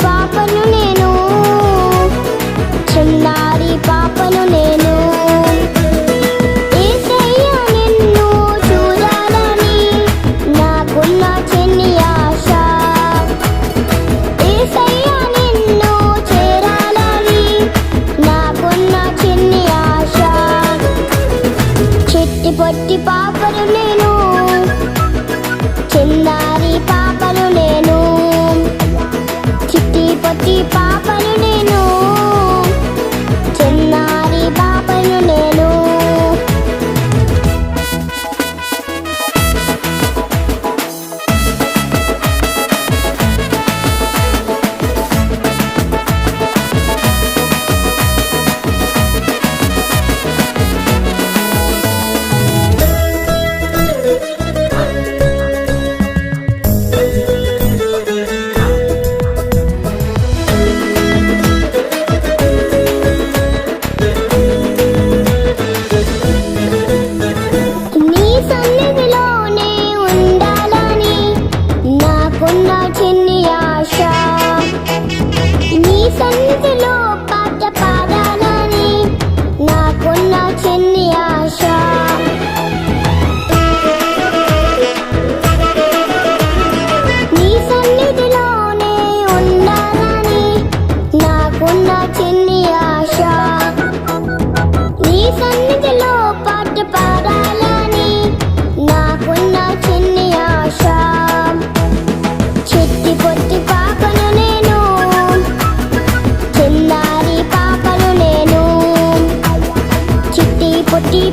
పాపను నేను, చిన్నారి పాపను నేను. యేసయ్య నిన్ను చూడాలని నాకున్న చిన్ని ఆశ. యేసయ్య నిన్ను చేరాలని నాకున్న చిన్ని ఆశ. చిట్టి పొట్టి పాపను నేను, చిన్నారి పాపను నేను. చిట్టి పొట్టి పాపను నేను, చిన్నారి పాపను నేను. నీ సన్నిధిలోనే ఉండాలని నాకున్న చిన్ని ఆశ. నీ సన్నిధిలో పాట పాడాలని నాకున్న చిన్ని ఆశ. నీ సన్నిధిలోనే ఉండాలని నాకున్న చిన్ని ఆశ. నీ సన్నిధిలో పాట పాడాలని నాకున్న చిన్ని ఆశ. చిట్టి పొట్టి పాపను నేను, చిన్నారి పాపను నేను. చిట్టి పొట్టి